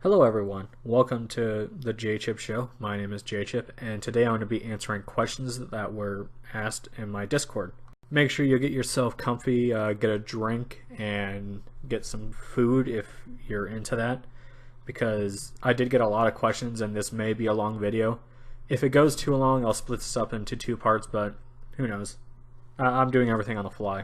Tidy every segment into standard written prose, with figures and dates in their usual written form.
Hello everyone, welcome to the J-Chip Show. My name is J-Chip, and today I'm going to be answering questions that were asked in my Discord. Make sure you get yourself comfy, get a drink, and get some food if you're into that, because I did get a lot of questions and this may be a long video. If it goes too long, I'll split this up into two parts, but who knows. I'm doing everything on the fly.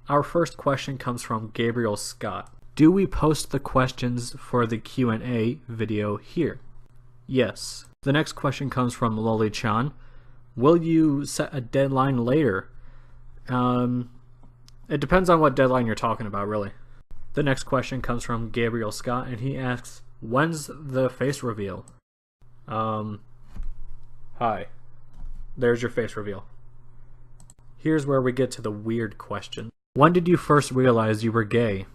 Our first question comes from Gabriel Scott. Do we post the questions for the Q&A video here? Yes. The next question comes from Loli Chan. Will you set a deadline later? It depends on what deadline you're talking about, really. The next question comes from Gabriel Scott, and he asks, when's the face reveal? Hi. There's your face reveal. Here's where we get to the weird question. When did you first realize you were gay?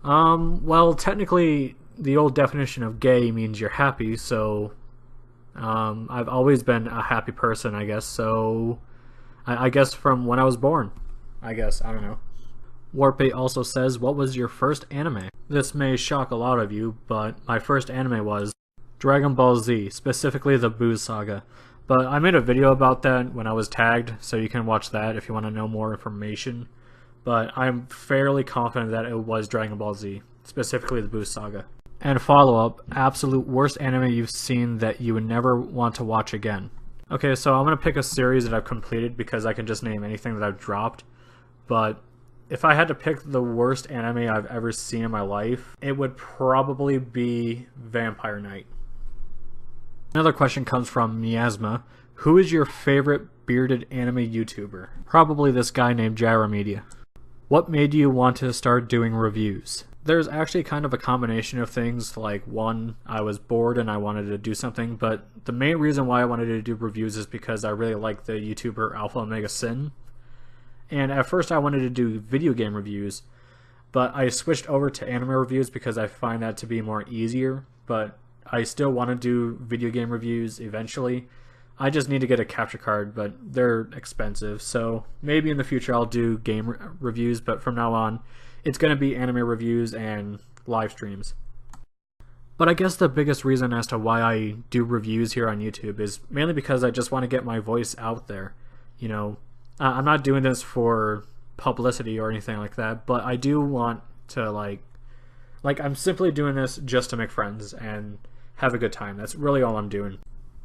Well, technically, the old definition of gay means you're happy, so, I've always been a happy person, I guess, so, I guess from when I was born, I guess, I don't know. Warpate also says, what was your first anime? This may shock a lot of you, but my first anime was Dragon Ball Z, specifically the Buu Saga. But I made a video about that when I was tagged, so you can watch that if you want to know more information. But I'm fairly confident that it was Dragon Ball Z, specifically the Buu Saga. And follow-up, absolute worst anime you've seen that you would never want to watch again. Okay, so I'm going to pick a series that I've completed because I can just name anything that I've dropped. But if I had to pick the worst anime I've ever seen in my life, it would probably be Vampire Knight. Another question comes from Miasma. Who is your favorite bearded anime YouTuber? Probably this guy named Gyromedia. What made you want to start doing reviews? There's actually kind of a combination of things, like one, I was bored and I wanted to do something, but the main reason why I wanted to do reviews is because I really like the YouTuber Alpha Omega Sin. And at first I wanted to do video game reviews, but I switched over to anime reviews because I find that to be more easier, but I still want to do video game reviews eventually. I just need to get a capture card, but they're expensive, so maybe in the future I'll do game reviews, but from now on, it's going to be anime reviews and live streams. But I guess the biggest reason as to why I do reviews here on YouTube is mainly because I just want to get my voice out there. You know, I'm not doing this for publicity or anything like that, but I do want to, like I'm simply doing this just to make friends and have a good time. That's really all I'm doing.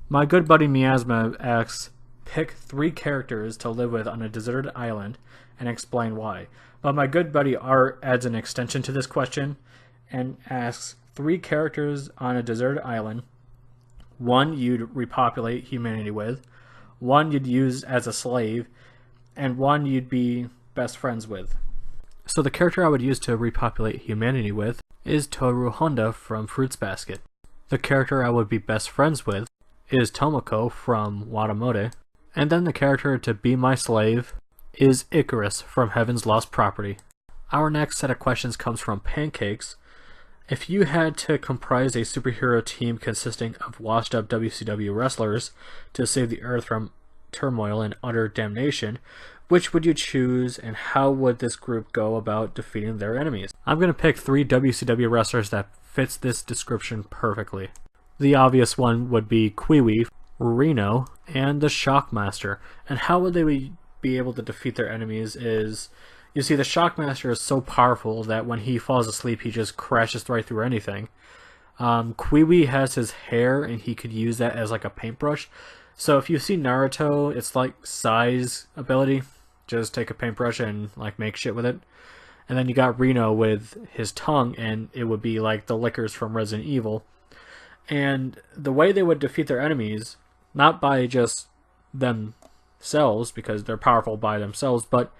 My good buddy Miasma asks, pick 3 characters to live with on a deserted island and explain why. But my good buddy Art adds an extension to this question and asks 3 characters on a deserted island. 1 you'd repopulate humanity with, 1 you'd use as a slave, and 1 you'd be best friends with. So the character I would use to repopulate humanity with is Toru Honda from Fruits Basket. The character I would be best friends with is Tomoko from Watamote, and then the character to be my slave is Icarus from Heaven's Lost Property. Our next set of questions comes from Pancakes. If you had to comprise a superhero team consisting of washed up WCW wrestlers to save the earth from turmoil and utter damnation, which would you choose and how would this group go about defeating their enemies? I'm going to pick 3 WCW wrestlers that fits this description perfectly. The obvious one would be Kiwi, Reno, and the Shockmaster. And how would they be able to defeat their enemies is, you see, the Shockmaster is so powerful that when he falls asleep he just crashes right through anything. Kiwi has his hair and he could use that as like a paintbrush. So if you see Naruto, it's like Sai's ability. Just take a paintbrush and like make shit with it. And then you got Reno with his tongue, and it would be like the lickers from Resident Evil. And the way they would defeat their enemies, not by just themselves, because they're powerful by themselves, but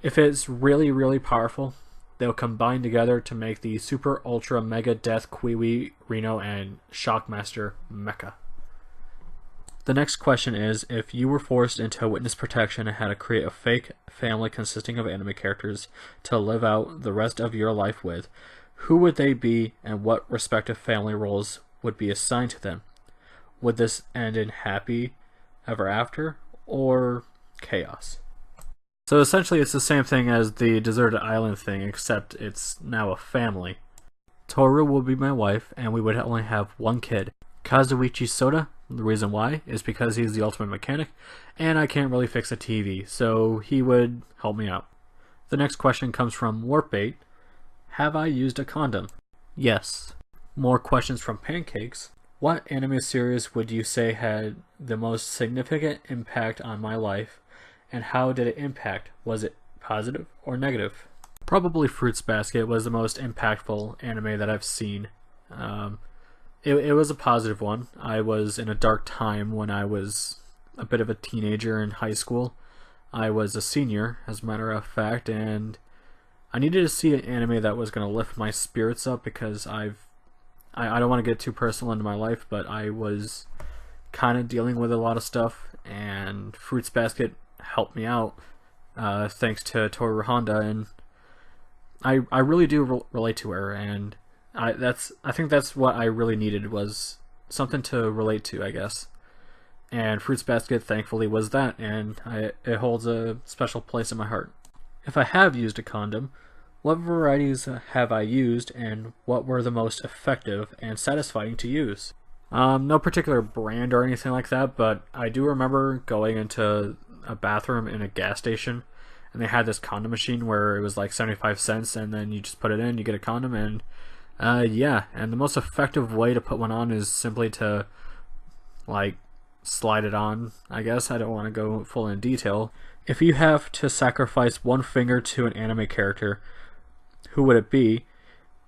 if it's really, really powerful, they'll combine together to make the Super Ultra Mega Death Kiwi, Reno, and Shockmaster Mecha. The next question is, if you were forced into witness protection and had to create a fake family consisting of anime characters to live out the rest of your life with, who would they be and what respective family roles would be assigned to them? Would this end in happy ever after or chaos? So essentially it's the same thing as the deserted island thing, except it's now a family. Toru would be my wife, and we would only have one kid. Kazuichi Soda, the reason why, is because he's the ultimate mechanic, and I can't really fix a TV, so he would help me out. The next question comes from Warpbait. Have I used a condom? Yes. More questions from Pancakes. What anime series would you say had the most significant impact on my life, and how did it impact? Was it positive or negative? Probably Fruits Basket was the most impactful anime that I've seen. It was a positive one. I was in a dark time when I was a bit of a teenager in high school. I was a senior, as a matter of fact, and I needed to see an anime that was going to lift my spirits up because I don't want to get too personal into my life, but I was kind of dealing with a lot of stuff, and Fruits Basket helped me out thanks to Toru Honda, and I really do relate to her, and I think that's what I really needed, was something to relate to, I guess. And Fruits Basket thankfully was that, and it holds a special place in my heart. If I have used a condom, what varieties have I used, and what were the most effective and satisfying to use? No particular brand or anything like that, but I do remember going into a bathroom in a gas station, and they had this condom machine where it was like 75 cents, and then you just put it in, you get a condom, and yeah, and the most effective way to put one on is simply to, like, slide it on, I guess. I don't want to go full in detail. If you have to sacrifice one finger to an anime character, who would it be,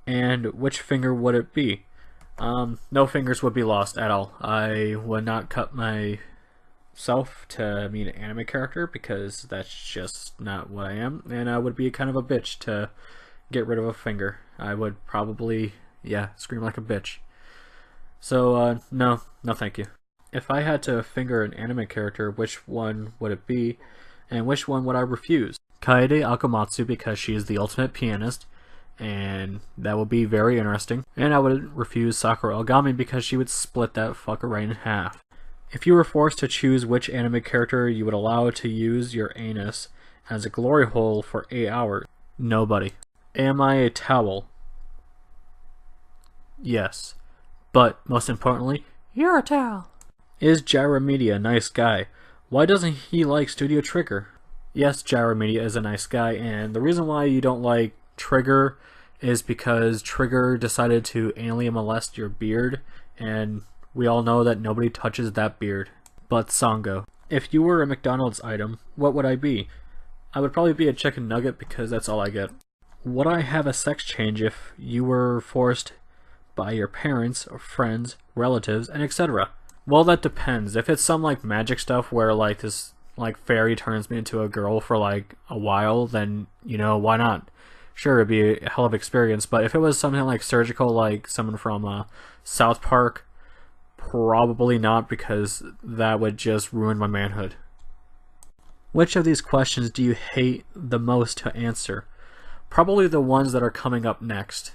and which finger would it be? No fingers would be lost at all. I would not cut myself to meet an anime character because that's just not what I am, and I would be kind of a bitch to get rid of a finger. I would probably, yeah, scream like a bitch. So, no thank you. If I had to finger an anime character, which one would it be, and which one would I refuse? Kaede Akamatsu, because she is the ultimate pianist, and that would be very interesting. And I would refuse Sakura Ogami because she would split that fucker right in half. If you were forced to choose which anime character you would allow to use your anus as a glory hole for 8 hours, nobody. Am I a towel? Yes. But, most importantly, you're a towel. Is Gyromedia a nice guy? Why doesn't he like Studio Trigger? Yes, Gyromedia is a nice guy, and the reason why you don't like Trigger is because Trigger decided to anally molest your beard, and we all know that nobody touches that beard. But Sango. If you were a McDonald's item, what would I be? I would probably be a chicken nugget because that's all I get. Would I have a sex change if you were forced by your parents, or friends, relatives, and etc.? Well, that depends. If it's some like magic stuff where like this like fairy turns me into a girl for like a while, then, you know, why not? Sure, it'd be a hell of an experience. But if it was something like surgical, like someone from South Park, probably not, because that would just ruin my manhood. Which of these questions do you hate the most to answer? Probably the ones that are coming up next.